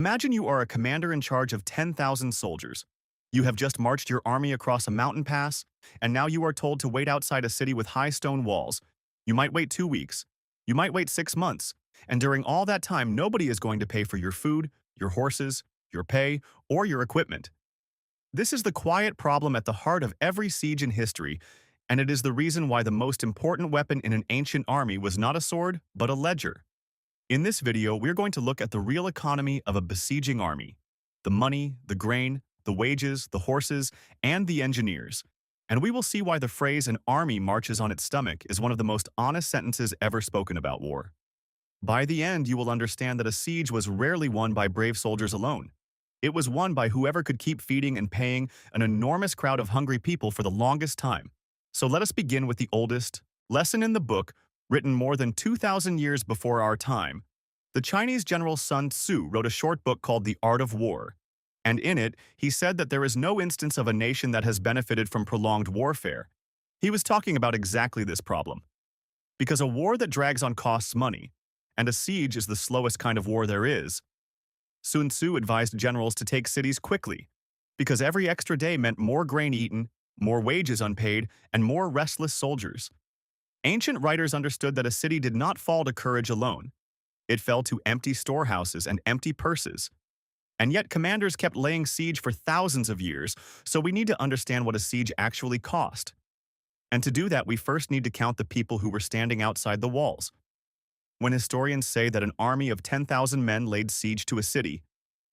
Imagine you are a commander in charge of 10,000 soldiers. You have just marched your army across a mountain pass, and now you are told to wait outside a city with high stone walls. You might wait 2 weeks. You might wait 6 months. And during all that time, nobody is going to pay for your food, your horses, your pay, or your equipment. This is the quiet problem at the heart of every siege in history, and it is the reason why the most important weapon in an ancient army was not a sword, but a ledger. In this video, we're going to look at the real economy of a besieging army. The money, the grain, the wages, the horses, and the engineers. And we will see why the phrase "an army marches on its stomach" is one of the most honest sentences ever spoken about war. By the end, you will understand that a siege was rarely won by brave soldiers alone. It was won by whoever could keep feeding and paying an enormous crowd of hungry people for the longest time. So let us begin with the oldest lesson in the book, written more than 2,000 years before our time. The Chinese general Sun Tzu wrote a short book called The Art of War. And in it, he said that there is no instance of a nation that has benefited from prolonged warfare. He was talking about exactly this problem. Because a war that drags on costs money, and a siege is the slowest kind of war there is. Sun Tzu advised generals to take cities quickly, because every extra day meant more grain eaten, more wages unpaid, and more restless soldiers. Ancient writers understood that a city did not fall to courage alone. It fell to empty storehouses and empty purses. And yet commanders kept laying siege for thousands of years, so we need to understand what a siege actually cost. And to do that, we first need to count the people who were standing outside the walls. When historians say that an army of 10,000 men laid siege to a city,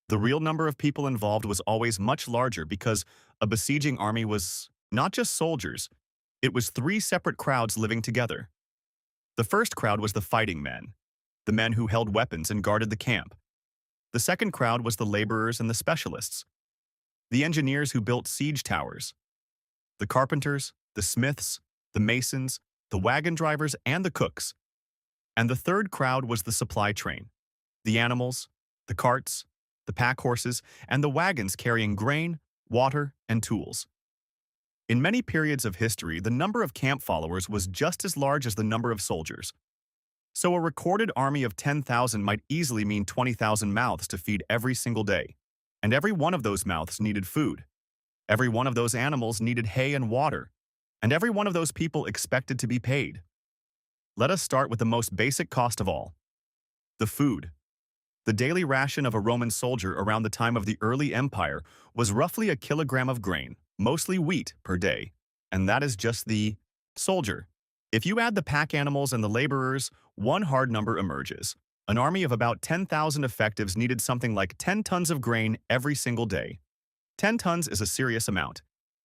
the real number of people involved was always much larger because a besieging army was not just soldiers, it was three separate crowds living together. The first crowd was the fighting men, the men who held weapons and guarded the camp. The second crowd was the laborers and the specialists, the engineers who built siege towers, the carpenters, the smiths, the masons, the wagon drivers, and the cooks. And the third crowd was the supply train, the animals, the carts, the pack horses, and the wagons carrying grain, water, and tools. In many periods of history, the number of camp followers was just as large as the number of soldiers. So a recorded army of 10,000 might easily mean 20,000 mouths to feed every single day. And every one of those mouths needed food. Every one of those animals needed hay and water. And every one of those people expected to be paid. Let us start with the most basic cost of all: the food. The daily ration of a Roman soldier around the time of the early empire was roughly a kilogram of grain, mostly wheat, per day. And that is just the soldier. If you add the pack animals and the laborers, one hard number emerges. An army of about 10,000 effectives needed something like 10 tons of grain every single day. 10 tons is a serious amount.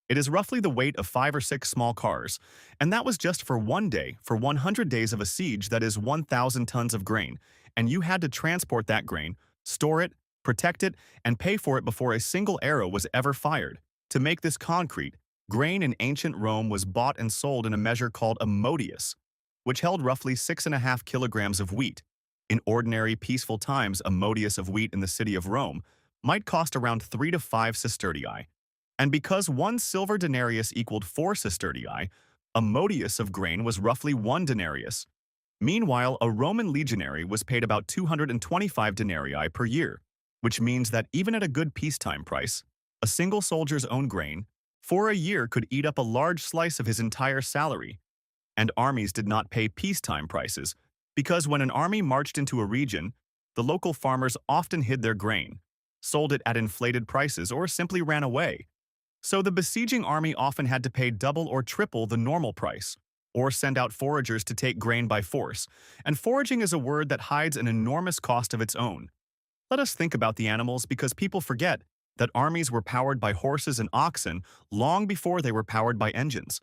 It is roughly the weight of 5 or 6 small cars, and that was just for one day. For 100 days of a siege, that is 1,000 tons of grain, and you had to transport that grain, store it, protect it, and pay for it before a single arrow was ever fired. To make this concrete, grain in ancient Rome was bought and sold in a measure called a modius, which held roughly 6.5 kilograms of wheat. In ordinary, peaceful times, a modius of wheat in the city of Rome might cost around 3 to 5 sestertii. And because 1 silver denarius equaled 4 sestertii, a modius of grain was roughly 1 denarius. Meanwhile, a Roman legionary was paid about 225 denarii per year, which means that even at a good peacetime price, a single soldier's own grain for a year could eat up a large slice of his entire salary. And armies did not pay peacetime prices, because when an army marched into a region, the local farmers often hid their grain, sold it at inflated prices, or simply ran away. So the besieging army often had to pay double or triple the normal price, or send out foragers to take grain by force. And foraging is a word that hides an enormous cost of its own. Let us think about the animals, because people forget that armies were powered by horses and oxen long before they were powered by engines.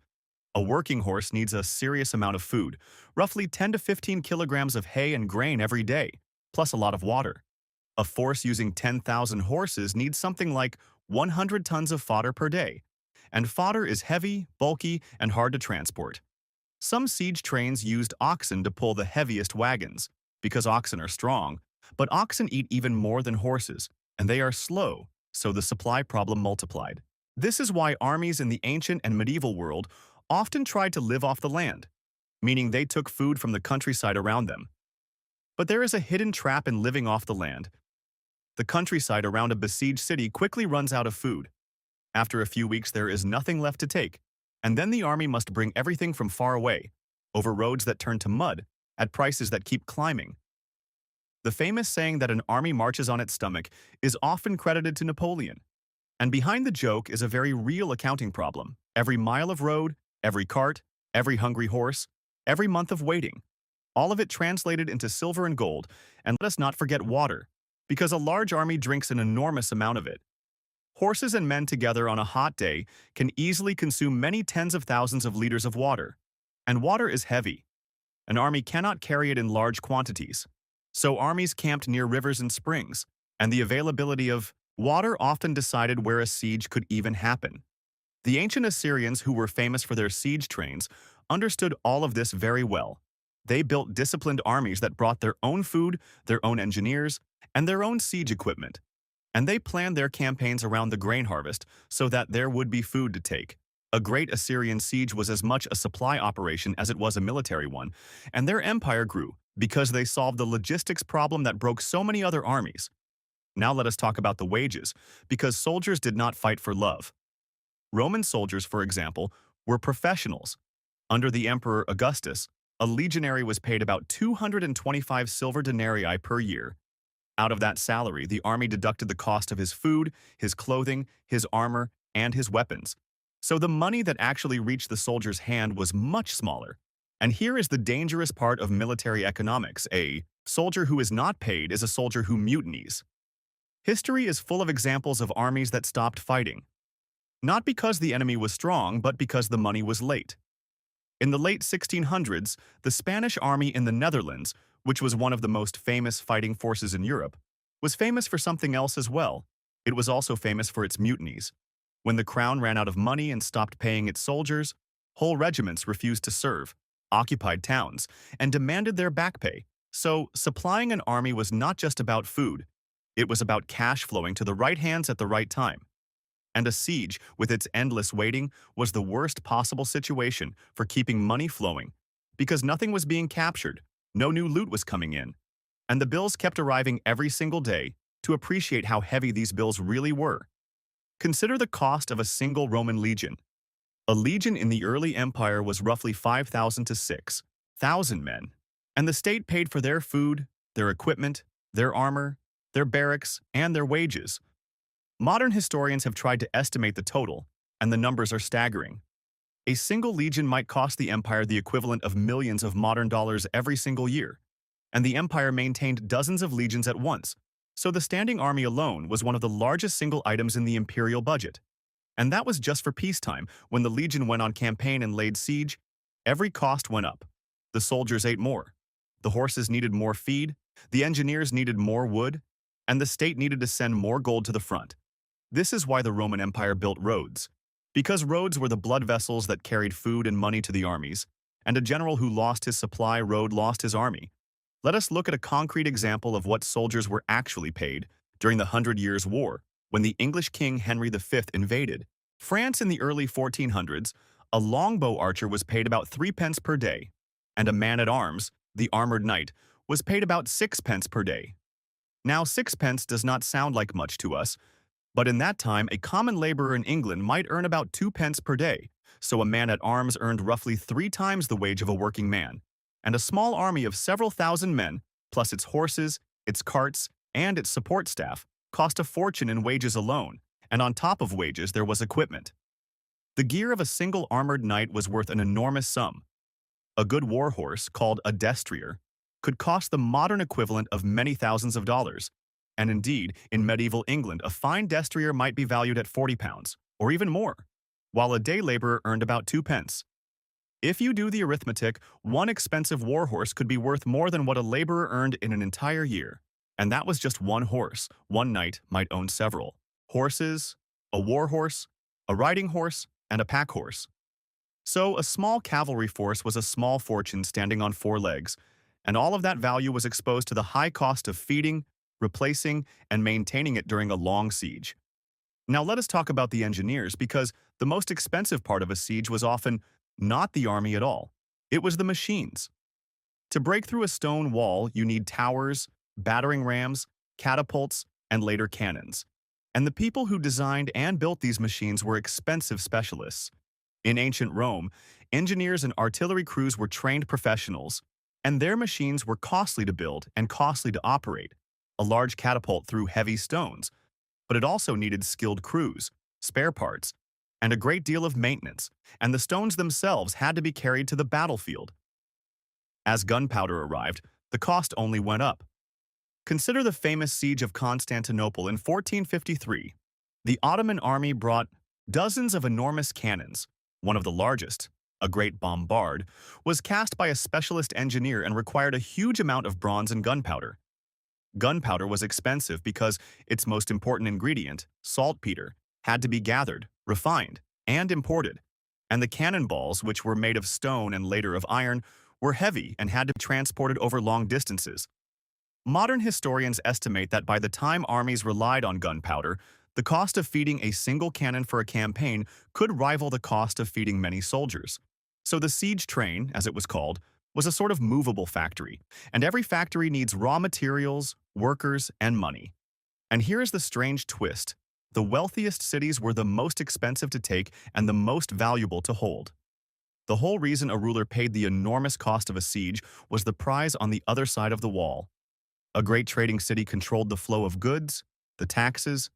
A working horse needs a serious amount of food, roughly 10 to 15 kilograms of hay and grain every day, plus a lot of water. A force using 10,000 horses needs something like 100 tons of fodder per day, and fodder is heavy, bulky, and hard to transport. Some siege trains used oxen to pull the heaviest wagons, because oxen are strong, but oxen eat even more than horses, and they are slow, so the supply problem multiplied. This is why armies in the ancient and medieval world often tried to live off the land, meaning they took food from the countryside around them. But there is a hidden trap in living off the land. The countryside around a besieged city quickly runs out of food. After a few weeks, there is nothing left to take, and then the army must bring everything from far away, over roads that turn to mud, at prices that keep climbing. The famous saying that an army marches on its stomach is often credited to Napoleon. And behind the joke is a very real accounting problem. Every mile of road, every cart, every hungry horse, every month of waiting, all of it translated into silver and gold, and let us not forget water, because a large army drinks an enormous amount of it. Horses and men together on a hot day can easily consume many tens of thousands of liters of water. And water is heavy. An army cannot carry it in large quantities. So armies camped near rivers and springs, and the availability of water often decided where a siege could even happen. The ancient Assyrians, who were famous for their siege trains, understood all of this very well. They built disciplined armies that brought their own food, their own engineers, and their own siege equipment. And they planned their campaigns around the grain harvest so that there would be food to take. A great Assyrian siege was as much a supply operation as it was a military one, and their empire grew because they solved the logistics problem that broke so many other armies. Now let us talk about the wages, because soldiers did not fight for love. Roman soldiers, for example, were professionals. Under the Emperor Augustus, a legionary was paid about 225 silver denarii per year. Out of that salary, the army deducted the cost of his food, his clothing, his armor, and his weapons. So the money that actually reached the soldier's hand was much smaller. And here is the dangerous part of military economics. A soldier who is not paid is a soldier who mutinies. History is full of examples of armies that stopped fighting. Not because the enemy was strong, but because the money was late. In the late 1600s, the Spanish army in the Netherlands, which was one of the most famous fighting forces in Europe, was famous for something else as well. It was also famous for its mutinies. When the crown ran out of money and stopped paying its soldiers, whole regiments refused to serve, occupied towns, and demanded their back pay. So, supplying an army was not just about food. It was about cash flowing to the right hands at the right time. And a siege, with its endless waiting, was the worst possible situation for keeping money flowing, because nothing was being captured, no new loot was coming in, and the bills kept arriving every single day. To appreciate how heavy these bills really were, consider the cost of a single Roman legion. A legion in the early empire was roughly 5,000 to 6,000 men, and the state paid for their food, their equipment, their armor, their barracks, and their wages. Modern historians have tried to estimate the total, and the numbers are staggering. A single legion might cost the empire the equivalent of millions of modern dollars every single year, and the empire maintained dozens of legions at once, so the standing army alone was one of the largest single items in the imperial budget. And that was just for peacetime. When the legion went on campaign and laid siege, every cost went up. The soldiers ate more. The horses needed more feed, the engineers needed more wood, and the state needed to send more gold to the front. This is why the Roman Empire built roads, because roads were the blood vessels that carried food and money to the armies, and a general who lost his supply road lost his army. Let us look at a concrete example of what soldiers were actually paid during the 100 Years' War, when the English King Henry V invaded France in the early 1400s. A longbow archer was paid about 3 pence per day, and a man-at-arms, the armored knight, was paid about 6 pence per day. Now, 6 pence does not sound like much to us, but in that time, a common laborer in England might earn about 2 pence per day, so a man-at-arms earned roughly 3 times the wage of a working man, and a small army of several thousand men, plus its horses, its carts, and its support staff, cost a fortune in wages alone, and on top of wages there was equipment. The gear of a single armored knight was worth an enormous sum. A good war horse, called a destrier, could cost the modern equivalent of many thousands of dollars, and indeed, in medieval England, a fine destrier might be valued at 40 pounds, or even more, while a day laborer earned about 2 pence. If you do the arithmetic, one expensive war horse could be worth more than what a laborer earned in an entire year. And that was just one horse. One knight might own several horses, a war horse, a riding horse, and a pack horse. So a small cavalry force was a small fortune standing on 4 legs, and all of that value was exposed to the high cost of feeding, replacing, and maintaining it during a long siege. Now let us talk about the engineers, because the most expensive part of a siege was often not the army at all. It was the machines. To break through a stone wall, you need towers, battering rams, catapults, and later cannons. And the people who designed and built these machines were expensive specialists. In ancient Rome, engineers and artillery crews were trained professionals, and their machines were costly to build and costly to operate. A large catapult threw heavy stones, but it also needed skilled crews, spare parts, and a great deal of maintenance, and the stones themselves had to be carried to the battlefield. As gunpowder arrived, the cost only went up. Consider the famous siege of Constantinople in 1453. The Ottoman army brought dozens of enormous cannons. One of the largest, a great bombard, was cast by a specialist engineer and required a huge amount of bronze and gunpowder. Gunpowder was expensive because its most important ingredient, saltpeter, had to be gathered, refined, and imported. And the cannonballs, which were made of stone and later of iron, were heavy and had to be transported over long distances. Modern historians estimate that by the time armies relied on gunpowder, the cost of feeding a single cannon for a campaign could rival the cost of feeding many soldiers. So the siege train, as it was called, was a sort of movable factory, and every factory needs raw materials, workers, and money. And here is the strange twist. The wealthiest cities were the most expensive to take and the most valuable to hold. The whole reason a ruler paid the enormous cost of a siege was the prize on the other side of the wall. A great trading city controlled the flow of goods, the taxes,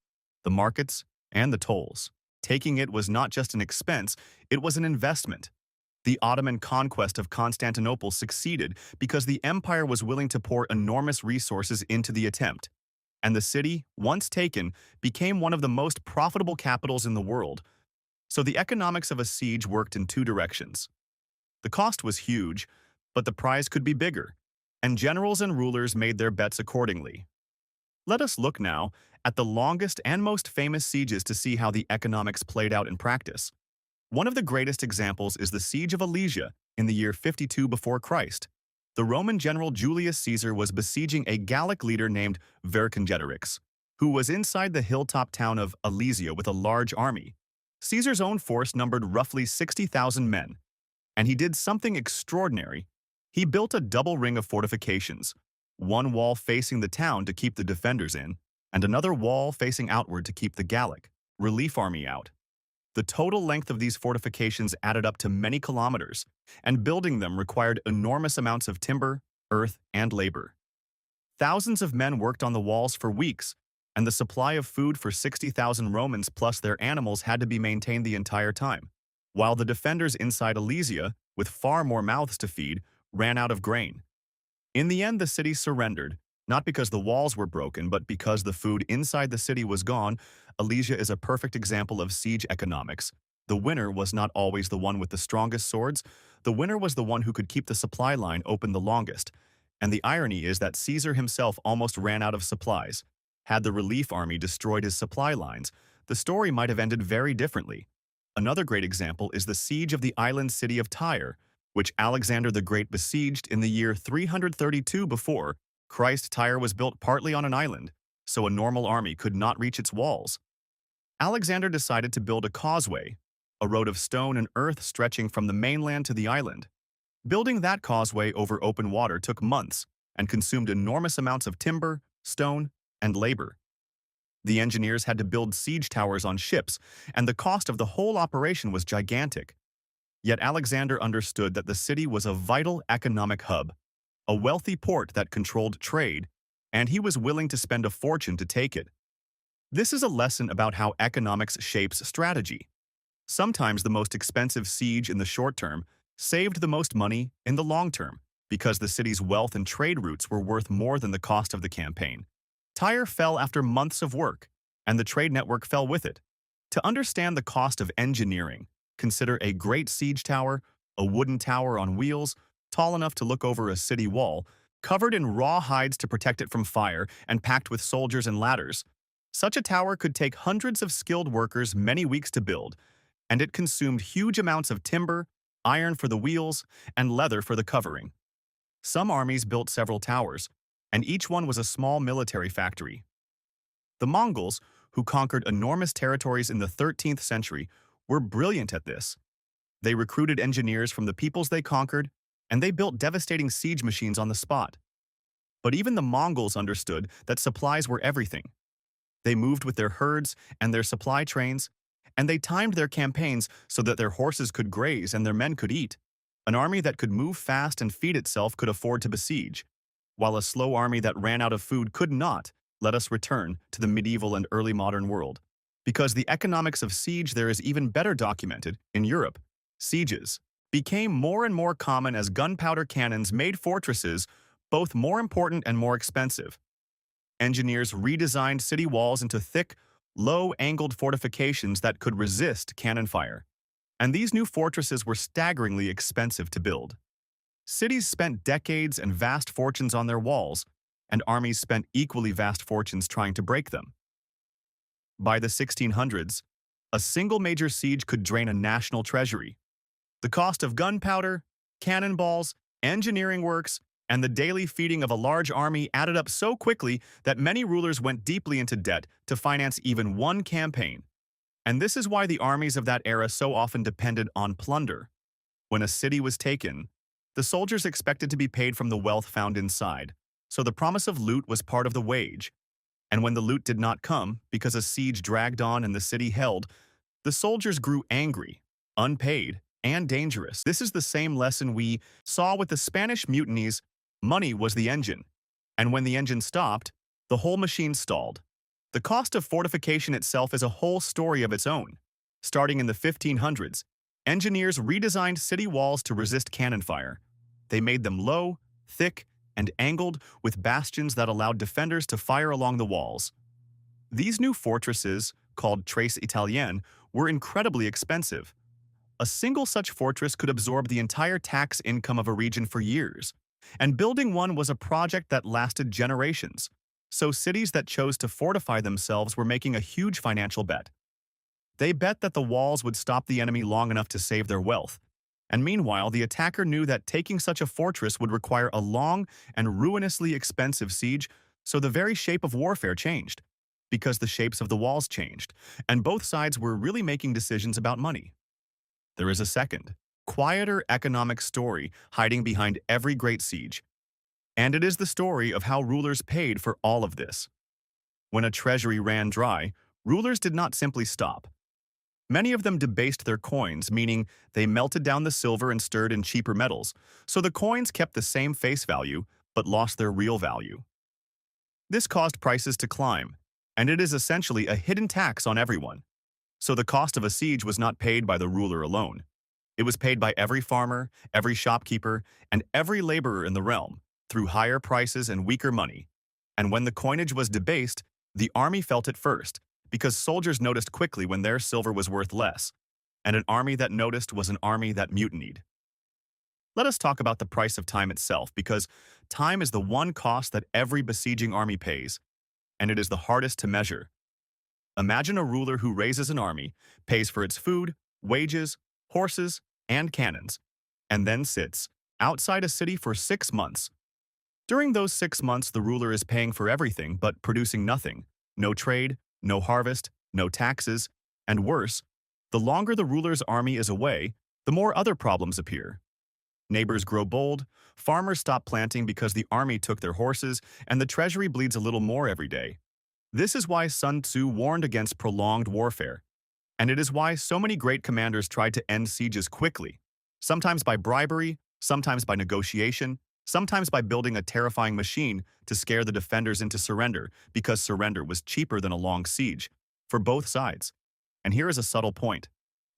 the markets, and the tolls. Taking it was not just an expense, it was an investment. The Ottoman conquest of Constantinople succeeded because the empire was willing to pour enormous resources into the attempt. And the city, once taken, became one of the most profitable capitals in the world. So the economics of a siege worked in two directions. The cost was huge, but the prize could be bigger, and generals and rulers made their bets accordingly. Let us look now at the longest and most famous sieges to see how the economics played out in practice. One of the greatest examples is the Siege of Alesia in the year 52 before Christ. The Roman general Julius Caesar was besieging a Gallic leader named Vercingetorix, who was inside the hilltop town of Alesia with a large army. Caesar's own force numbered roughly 60,000 men, and he did something extraordinary. He built a double ring of fortifications, one wall facing the town to keep the defenders in, and another wall facing outward to keep the Gallic relief army out. The total length of these fortifications added up to many kilometers, and building them required enormous amounts of timber, earth, and labor. Thousands of men worked on the walls for weeks, and the supply of food for 60,000 Romans plus their animals had to be maintained the entire time, while the defenders inside Alesia, with far more mouths to feed, ran out of grain. In the end, the city surrendered, not because the walls were broken, but because the food inside the city was gone. Alesia is a perfect example of siege economics. The winner was not always the one with the strongest swords. The winner was the one who could keep the supply line open the longest. And the irony is that Caesar himself almost ran out of supplies. Had the relief army destroyed his supply lines, the story might have ended very differently. Another great example is the siege of the island city of Tyre, which Alexander the Great besieged in the year 332 before Christ. Tyre was built partly on an island, so a normal army could not reach its walls. Alexander decided to build a causeway, a road of stone and earth stretching from the mainland to the island. Building that causeway over open water took months and consumed enormous amounts of timber, stone, and labor. The engineers had to build siege towers on ships, and the cost of the whole operation was gigantic. Yet Alexander understood that the city was a vital economic hub, a wealthy port that controlled trade, and he was willing to spend a fortune to take it. This is a lesson about how economics shapes strategy. Sometimes the most expensive siege in the short term saved the most money in the long term, because the city's wealth and trade routes were worth more than the cost of the campaign. Tyre fell after months of work, and the trade network fell with it. To understand the cost of engineering, consider a great siege tower, a wooden tower on wheels, tall enough to look over a city wall, covered in raw hides to protect it from fire, and packed with soldiers and ladders. Such a tower could take hundreds of skilled workers many weeks to build, and it consumed huge amounts of timber, iron for the wheels, and leather for the covering. Some armies built several towers, and each one was a small military factory. The Mongols, who conquered enormous territories in the 13th century, were brilliant at this. They recruited engineers from the peoples they conquered, and they built devastating siege machines on the spot. But even the Mongols understood that supplies were everything. They moved with their herds and their supply trains, and they timed their campaigns so that their horses could graze and their men could eat. An army that could move fast and feed itself could afford to besiege, while a slow army that ran out of food could not. Let us return to the medieval and early modern world. Because the economics of siege there is even better documented in Europe. Sieges became more and more common as gunpowder cannons made fortresses both more important and more expensive. Engineers redesigned city walls into thick, low-angled fortifications that could resist cannon fire. And these new fortresses were staggeringly expensive to build. Cities spent decades and vast fortunes on their walls, and armies spent equally vast fortunes trying to break them. By the 1600s, a single major siege could drain a national treasury. The cost of gunpowder, cannonballs, engineering works, and the daily feeding of a large army added up so quickly that many rulers went deeply into debt to finance even one campaign. And this is why the armies of that era so often depended on plunder. When a city was taken, the soldiers expected to be paid from the wealth found inside, so the promise of loot was part of the wage. And when the loot did not come, because a siege dragged on and the city held, the soldiers grew angry, unpaid, and dangerous. This is the same lesson we saw with the Spanish mutinies. Money was the engine, and when the engine stopped, the whole machine stalled. The cost of fortification itself is a whole story of its own. Starting in the 1500s, engineers redesigned city walls to resist cannon fire. They made them low, thick, and angled with bastions that allowed defenders to fire along the walls. These new fortresses, called Tres Italienne, were incredibly expensive. A single such fortress could absorb the entire tax income of a region for years, and building one was a project that lasted generations. So cities that chose to fortify themselves were making a huge financial bet. They bet that the walls would stop the enemy long enough to save their wealth. And meanwhile, the attacker knew that taking such a fortress would require a long and ruinously expensive siege, so the very shape of warfare changed, because the shapes of the walls changed, and both sides were really making decisions about money. There is a second, quieter economic story hiding behind every great siege. And it is the story of how rulers paid for all of this. When a treasury ran dry, rulers did not simply stop. Many of them debased their coins, meaning they melted down the silver and stirred in cheaper metals, so the coins kept the same face value but lost their real value. This caused prices to climb, and it is essentially a hidden tax on everyone. So the cost of a siege was not paid by the ruler alone. It was paid by every farmer, every shopkeeper, and every laborer in the realm, through higher prices and weaker money. And when the coinage was debased, the army felt it first, because soldiers noticed quickly when their silver was worth less, and an army that noticed was an army that mutinied. Let us talk about the price of time itself, because time is the one cost that every besieging army pays, and it is the hardest to measure. Imagine a ruler who raises an army, pays for its food, wages, horses, and cannons, and then sits outside a city for 6 months. During those 6 months, the ruler is paying for everything but producing nothing. No trade, no harvest, no taxes, and worse, the longer the ruler's army is away, the more other problems appear. Neighbors grow bold, farmers stop planting because the army took their horses, and the treasury bleeds a little more every day. This is why Sun Tzu warned against prolonged warfare, and it is why so many great commanders tried to end sieges quickly, sometimes by bribery, sometimes by negotiation, sometimes by building a terrifying machine to scare the defenders into surrender, because surrender was cheaper than a long siege, for both sides. And here is a subtle point.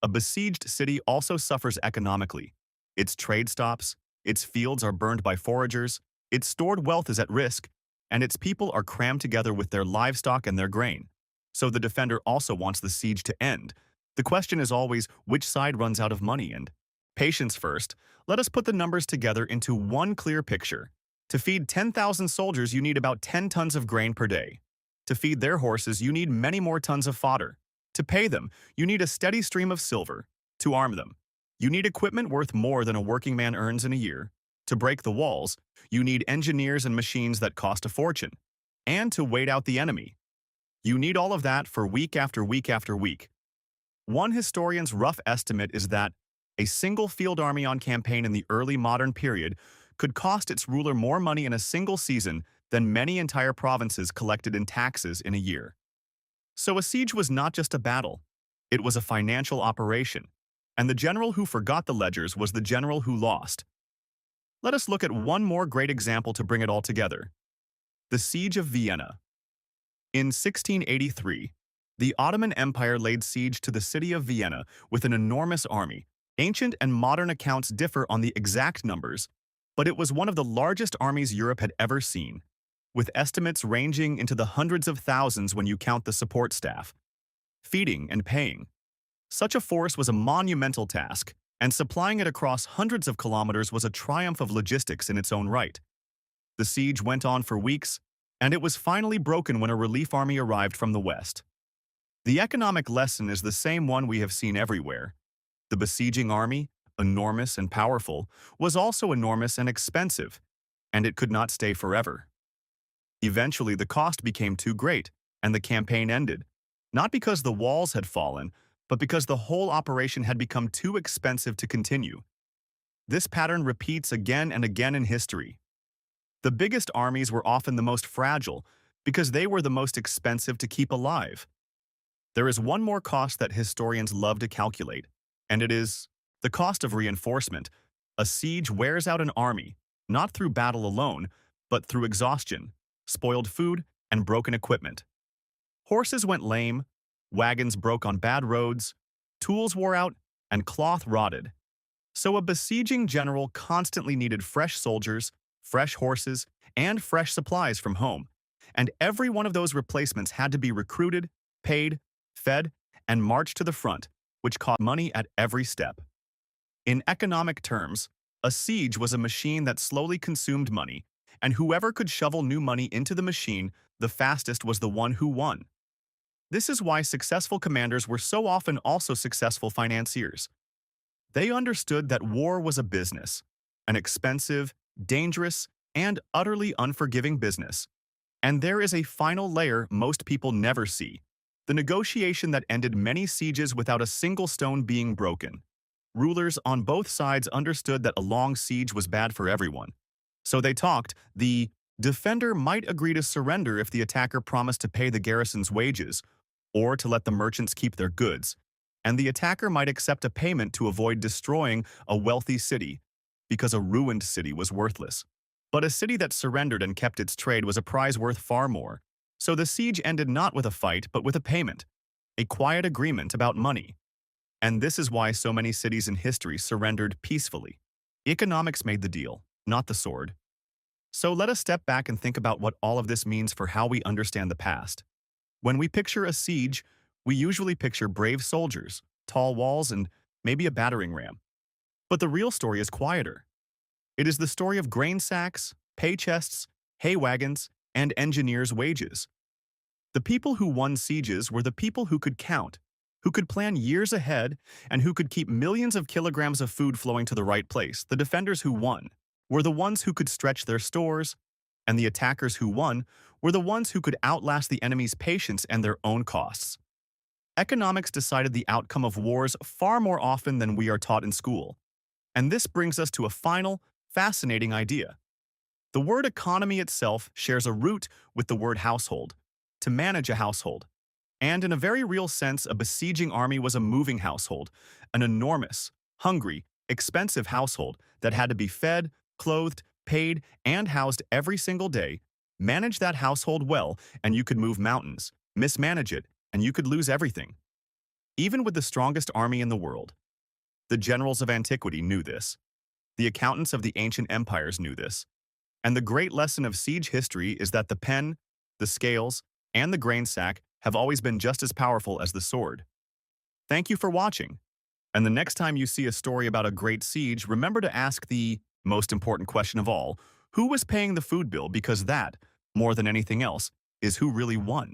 A besieged city also suffers economically. Its trade stops, its fields are burned by foragers, its stored wealth is at risk, and its people are crammed together with their livestock and their grain. So the defender also wants the siege to end. The question is always which side runs out of money, and patience first. Let us put the numbers together into one clear picture. To feed 10,000 soldiers, you need about 10 tons of grain per day. To feed their horses, you need many more tons of fodder. To pay them, you need a steady stream of silver. To arm them, you need equipment worth more than a working man earns in a year. To break the walls, you need engineers and machines that cost a fortune. And to wait out the enemy, you need all of that for week after week after week. One historian's rough estimate is that a single field army on campaign in the early modern period could cost its ruler more money in a single season than many entire provinces collected in taxes in a year. So a siege was not just a battle, it was a financial operation, and the general who forgot the ledgers was the general who lost. Let us look at one more great example to bring it all together. The Siege of Vienna. In 1683, the Ottoman Empire laid siege to the city of Vienna with an enormous army. Ancient and modern accounts differ on the exact numbers, but it was one of the largest armies Europe had ever seen, with estimates ranging into the hundreds of thousands when you count the support staff, feeding and paying. Such a force was a monumental task, and supplying it across hundreds of kilometers was a triumph of logistics in its own right. The siege went on for weeks, and it was finally broken when a relief army arrived from the west. The economic lesson is the same one we have seen everywhere. The besieging army, enormous and powerful, was also enormous and expensive, and it could not stay forever. Eventually, the cost became too great, and the campaign ended, not because the walls had fallen, but because the whole operation had become too expensive to continue. This pattern repeats again and again in history. The biggest armies were often the most fragile because they were the most expensive to keep alive. There is one more cost that historians love to calculate, and it is the cost of reinforcement. A siege wears out an army, not through battle alone, but through exhaustion, spoiled food, and broken equipment. Horses went lame, wagons broke on bad roads, tools wore out, and cloth rotted. So a besieging general constantly needed fresh soldiers, fresh horses, and fresh supplies from home, and every one of those replacements had to be recruited, paid, fed, and marched to the front, which cost money at every step. In economic terms, a siege was a machine that slowly consumed money, and whoever could shovel new money into the machine the fastest was the one who won. This is why successful commanders were so often also successful financiers. They understood that war was a business, an expensive, dangerous, and utterly unforgiving business. And there is a final layer most people never see, the negotiation that ended many sieges without a single stone being broken. Rulers on both sides understood that a long siege was bad for everyone. So they talked. The defender might agree to surrender if the attacker promised to pay the garrison's wages, or to let the merchants keep their goods, and the attacker might accept a payment to avoid destroying a wealthy city, because a ruined city was worthless. But a city that surrendered and kept its trade was a prize worth far more. So the siege ended not with a fight, but with a payment, a quiet agreement about money. And this is why so many cities in history surrendered peacefully. Economics made the deal, not the sword. So let us step back and think about what all of this means for how we understand the past. When we picture a siege, we usually picture brave soldiers, tall walls, and maybe a battering ram. But the real story is quieter. It is the story of grain sacks, pay chests, hay wagons, and engineers' wages. The people who won sieges were the people who could count, who could plan years ahead, and who could keep millions of kilograms of food flowing to the right place. The defenders who won were the ones who could stretch their stores, and the attackers who won were the ones who could outlast the enemy's patience and their own costs. Economics decided the outcome of wars far more often than we are taught in school. And this brings us to a final, fascinating idea. The word economy itself shares a root with the word household, to manage a household. And in a very real sense, a besieging army was a moving household, an enormous, hungry, expensive household that had to be fed, clothed, paid, and housed every single day. Manage that household well, and you could move mountains. Mismanage it, and you could lose everything. Even with the strongest army in the world. The generals of antiquity knew this. The accountants of the ancient empires knew this. And the great lesson of siege history is that the pen, the scales, and the grain sack have always been just as powerful as the sword. Thank you for watching. And the next time you see a story about a great siege, remember to ask the most important question of all, who was paying the food bill? Because that, more than anything else, is who really won.